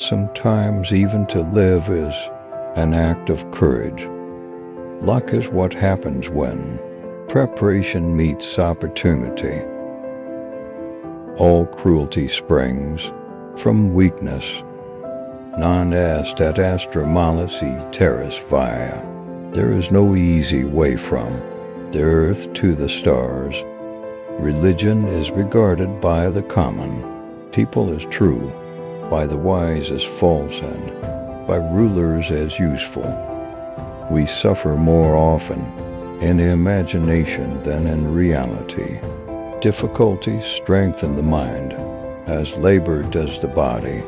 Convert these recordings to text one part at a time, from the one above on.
Sometimes even to live is an act of courage. Luck is what happens when preparation meets opportunity. All cruelty springs from weakness. Non est ad astra malice terris via. There is no easy way from the earth to the stars. Religion is regarded by the common people as true, by the wise as false, and by rulers as useful. We suffer more often in imagination than in reality. Difficulties strengthen the mind, as labor does the body.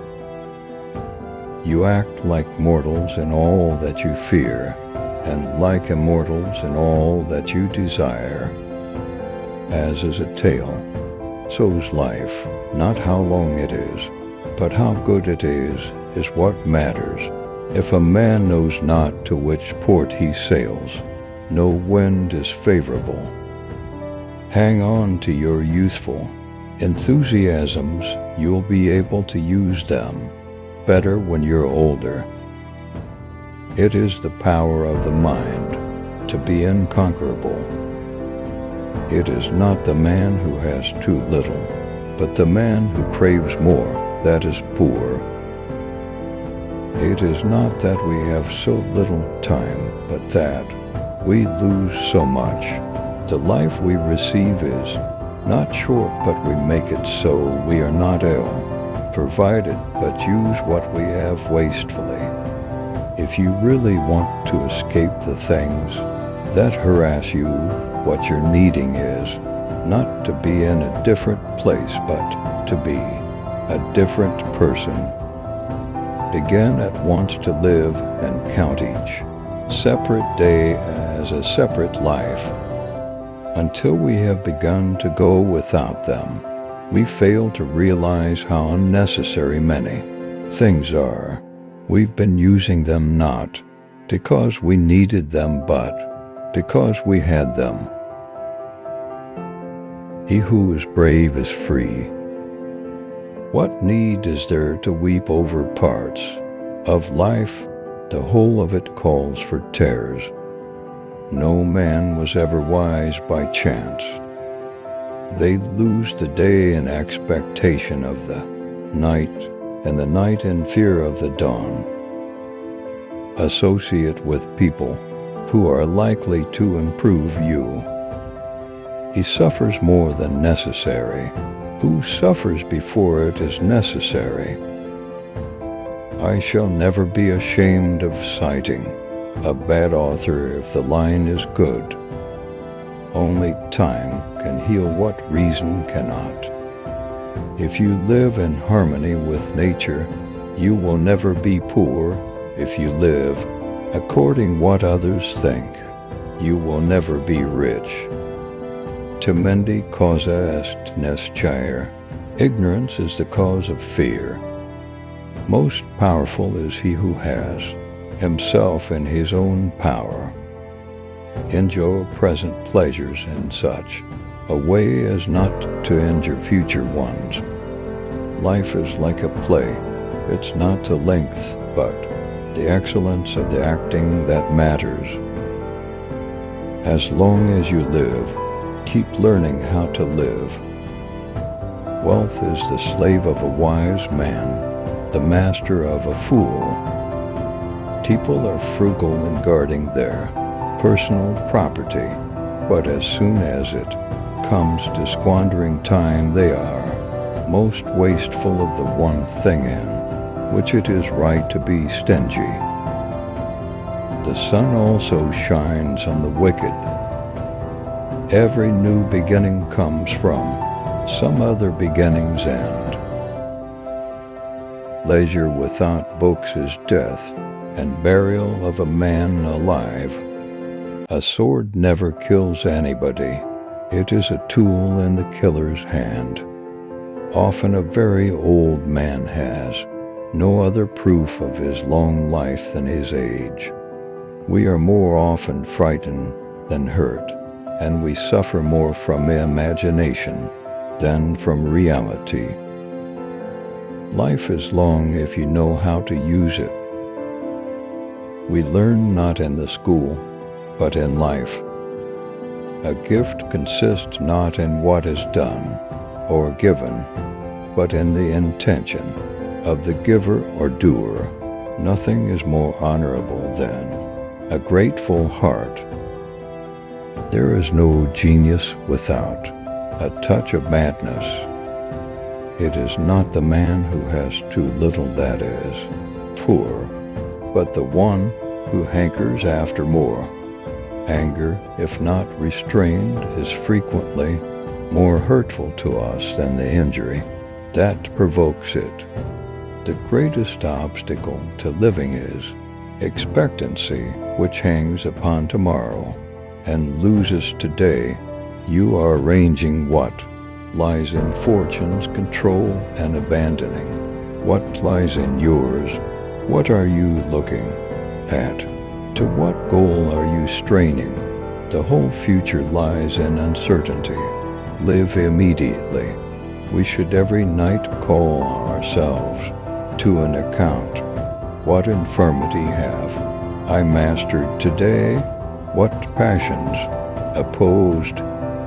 You act like mortals in all that you fear, and like immortals in all that you desire. As is a tale, so is life. Not how long it is, but how good it is what matters. If a man knows not to which port he sails, no wind is favorable. Hang on to your youthful enthusiasms. You'll be able to use them better when you're older. It is the power of the mind to be unconquerable. It is not the man who has too little, but the man who craves more that is poor. It is not that we have so little time, but that we lose so much. The life we receive is not short, but we make it so we are not ill, provided but use what we have wastefully. If you really want to escape the things that harass you, what you're needing is not to be in a different place, but to be a different person. Begin at once to live and count each separate day as a separate life. Until we have begun to go without them, we fail to realize how unnecessary many things are. We've been using them not because we needed them, but because we had them. He who is brave is free. What need is there to weep over parts of life? The whole of it calls for tears. No man was ever wise by chance. They lose the day in expectation of the night, and the night in fear of the dawn. Associate with people who are likely to improve you. He suffers more than necessary. Who suffers before it is necessary? I shall never be ashamed of citing a bad author if the line is good. Only time can heal what reason cannot. If you live in harmony with nature, you will never be poor. If you live according what others think, you will never be rich. Temendi causa est nesciare. Ignorance is the cause of fear. Most powerful is he who has himself in his own power. Enjoy present pleasures in such a way as not to injure future ones. Life is like a play. It's not the length, but the excellence of the acting that matters. As long as you live, keep learning how to live. Wealth is the slave of a wise man, the master of a fool. People are frugal in guarding their personal property, but as soon as it comes to squandering time, they are most wasteful of the one thing in which it is right to be stingy. The sun also shines on the wicked. Every new beginning comes from some other beginning's end. Leisure without books is death, and burial of a man alive. A sword never kills anybody. It is a tool in the killer's hand. Often a very old man has no other proof of his long life than his age. We are more often frightened than hurt, and we suffer more from imagination than from reality. Life is long if you know how to use it. We learn not in the school, but in life. A gift consists not in what is done or given, but in the intention of the giver or doer. Nothing is more honorable than a grateful heart. There is no genius without a touch of madness. It is not the man who has too little that is poor, but the one who hankers after more. Anger, if not restrained, is frequently more hurtful to us than the injury that provokes it. The greatest obstacle to living is expectancy, which hangs upon tomorrow and loses today. You are arranging what lies in fortune's control and abandoning what lies in yours. What are you looking at? To what goal are you straining? The whole future lies in uncertainty. Live immediately. We should every night call ourselves to an account. What infirmity have I mastered today? What passions opposed?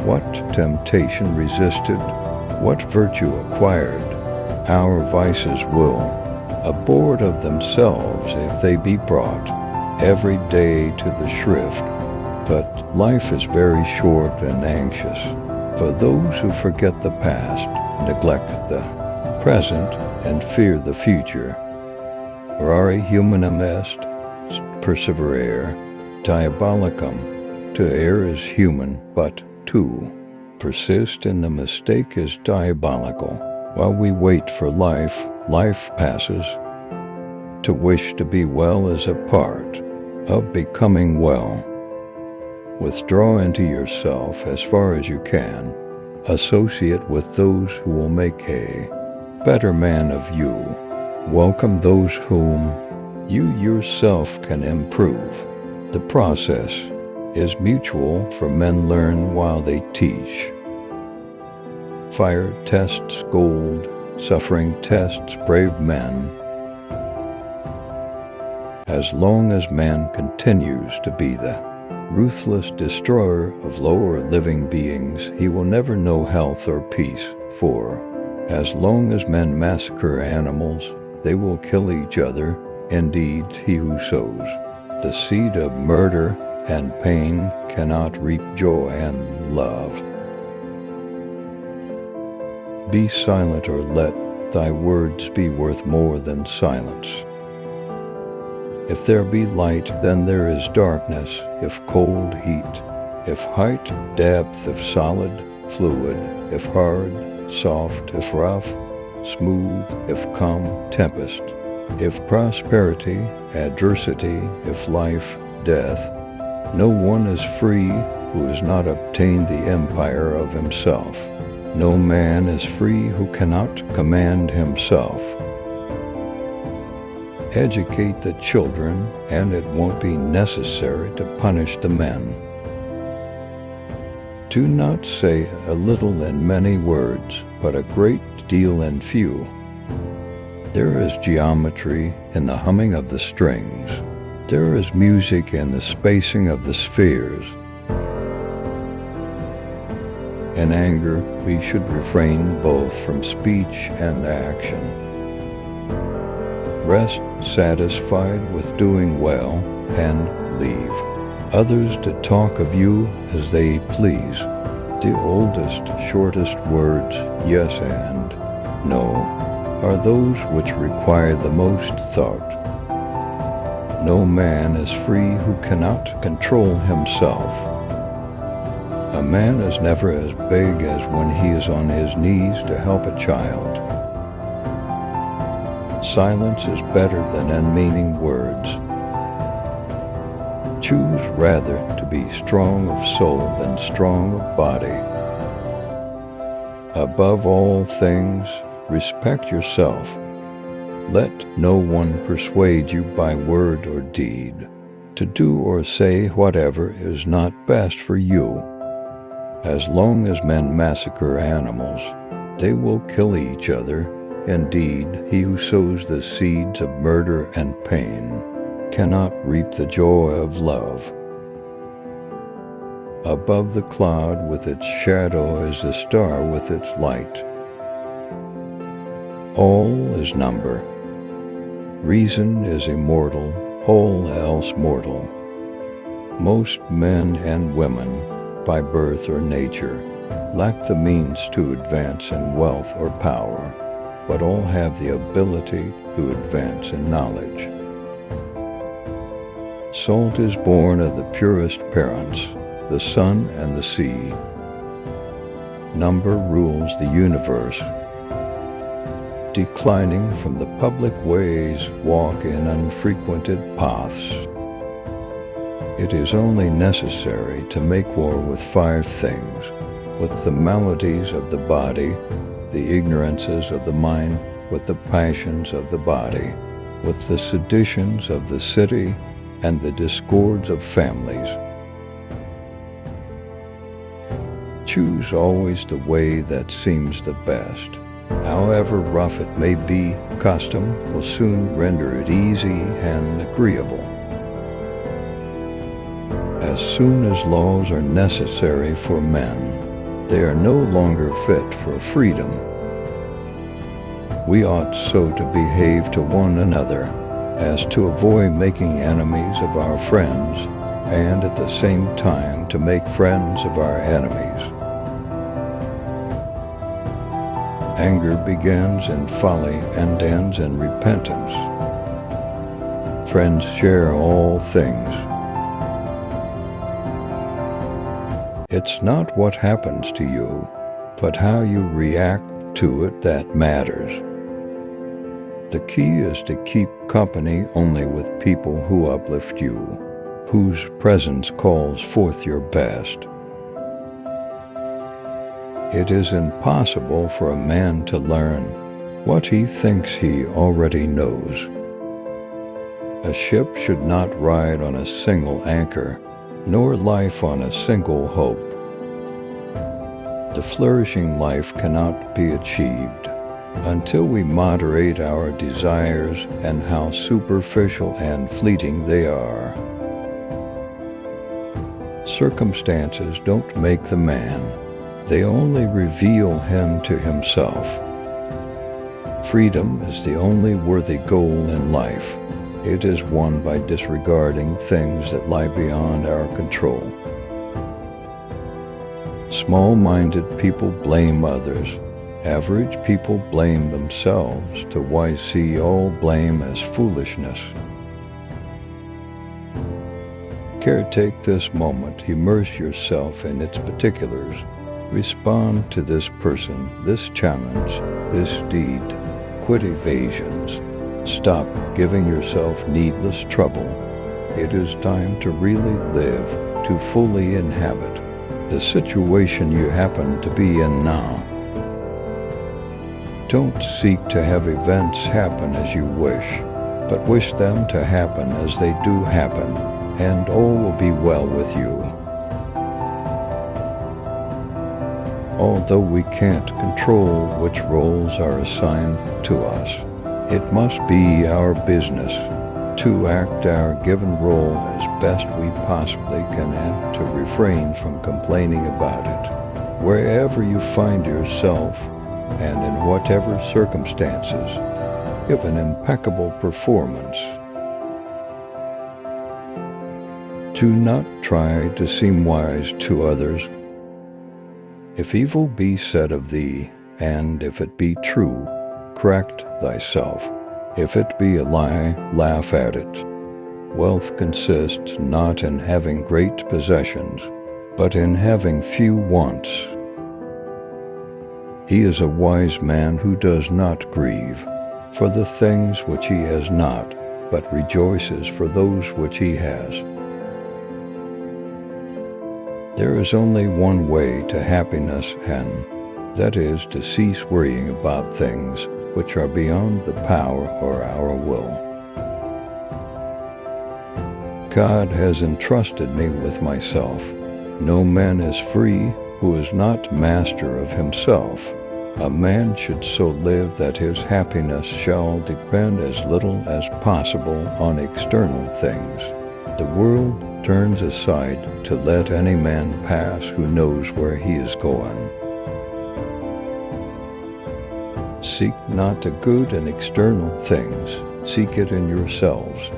What temptation resisted? What virtue acquired? Our vices will abhor of themselves if they be brought every day to the shrift. But life is very short and anxious for those who forget the past, neglect the present, and fear the future. Rari humanum est, perseverare, diabolicum. To err is human, but to persist in the mistake is diabolical. While we wait for life, life passes. To wish to be well is a part of becoming well. Withdraw into yourself as far as you can. Associate with those who will make a better man of you. Welcome those whom you yourself can improve. The process is mutual, for men learn while they teach. Fire tests gold, suffering tests brave men. As long as man continues to be the ruthless destroyer of lower living beings, he will never know health or peace, for as long as men massacre animals, they will kill each other. Indeed, he who sows the seed of murder and pain cannot reap joy and love. Be silent, or let thy words be worth more than silence. If there be light, then there is darkness. If cold, heat. If height, depth. If solid, fluid. If hard, soft. If rough, smooth. If calm, tempest. If prosperity, adversity. If life, death. No one is free who has not obtained the empire of himself. No man is free who cannot command himself. Educate the children, and it won't be necessary to punish the men. Do not say a little in many words, but a great deal in few. There is geometry in the humming of the strings. There is music in the spacing of the spheres. In anger, we should refrain both from speech and action. Rest satisfied with doing well, and leave others to talk of you as they please. The oldest, shortest words, yes and no, are those which require the most thought. No man is free who cannot control himself. A man is never as big as when he is on his knees to help a child. Silence is better than unmeaning words. Choose rather to be strong of soul than strong of body. Above all things, respect yourself. Let no one persuade you by word or deed to do or say whatever is not best for you. As long as men massacre animals, they will kill each other. Indeed, he who sows the seeds of murder and pain cannot reap the joy of love. Above the cloud with its shadow is the star with its light. All is number. Reason is immortal, all else mortal. Most men and women, by birth or nature, lack the means to advance in wealth or power, but all have the ability to advance in knowledge. Salt is born of the purest parents, the sun and the sea. Number rules the universe. Declining from the public ways, walk in unfrequented paths. It is only necessary to make war with 5 things, with the maladies of the body, the ignorances of the mind, with the passions of the body, with the seditions of the city, and the discords of families. Choose always the way that seems the best. However rough it may be, custom will soon render it easy and agreeable. As soon as laws are necessary for men, they are no longer fit for freedom. We ought so to behave to one another as to avoid making enemies of our friends, and at the same time to make friends of our enemies. Anger begins in folly and ends in repentance. Friends share all things. It's not what happens to you, but how you react to it that matters. The key is to keep company only with people who uplift you, whose presence calls forth your best. It is impossible for a man to learn what he thinks he already knows. A ship should not ride on a single anchor, nor life on a single hope. The flourishing life cannot be achieved until we moderate our desires and how superficial and fleeting they are. Circumstances don't make the man. They only reveal him to himself. Freedom is the only worthy goal in life. It is won by disregarding things that lie beyond our control. Small-minded people blame others. Average people blame themselves, to wise see all blame as foolishness. Caretake this moment, immerse yourself in its particulars. Respond to this person, this challenge, this deed. Quit evasions. Stop giving yourself needless trouble. It is time to really live, to fully inhabit the situation you happen to be in now. Don't seek to have events happen as you wish, but wish them to happen as they do happen, and all will be well with you. Although we can't control which roles are assigned to us, it must be our business to act our given role as best we possibly can and to refrain from complaining about it. Wherever you find yourself, and in whatever circumstances, give an impeccable performance. Do not try to seem wise to others. If evil be said of thee, and if it be true, correct thyself. If it be a lie, laugh at it. Wealth consists not in having great possessions, but in having few wants. He is a wise man who does not grieve for the things which he has not, but rejoices for those which he has. There is only one way to happiness, and that is to cease worrying about things which are beyond the power or our will. God has entrusted me with myself. No man is free who is not master of himself. A man should so live that his happiness shall depend as little as possible on external things. The world turns aside to let any man pass who knows where he is going. Seek not the good in external things, seek it in yourselves.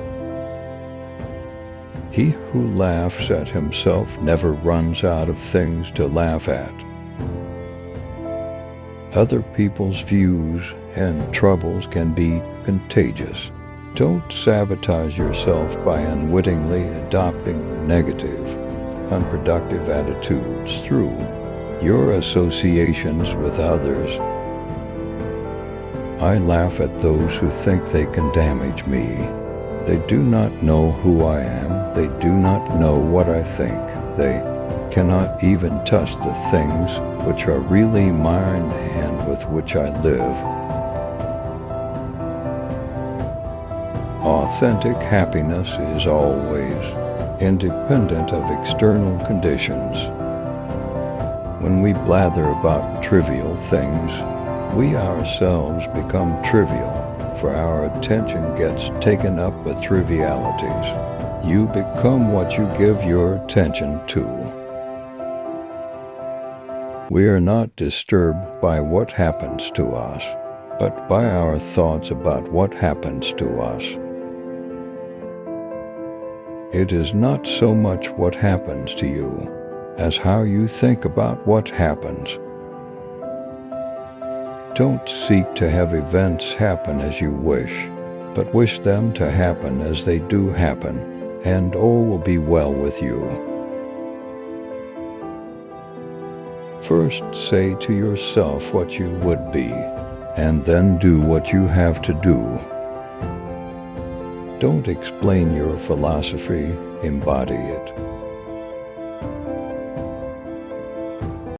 He who laughs at himself never runs out of things to laugh at. Other people's views and troubles can be contagious. Don't sabotage yourself by unwittingly adopting negative, unproductive attitudes through your associations with others. I laugh at those who think they can damage me. They do not know who I am. They do not know what I think. They cannot even touch the things which are really mine and with which I live. Authentic happiness is always independent of external conditions. When we blather about trivial things, we ourselves become trivial, for our attention gets taken up with trivialities. You become what you give your attention to. We are not disturbed by what happens to us, but by our thoughts about what happens to us. It is not so much what happens to you, as how you think about what happens. Don't seek to have events happen as you wish, but wish them to happen as they do happen, and all will be well with you. First say to yourself what you would be, and then do what you have to do. Don't explain your philosophy, embody it.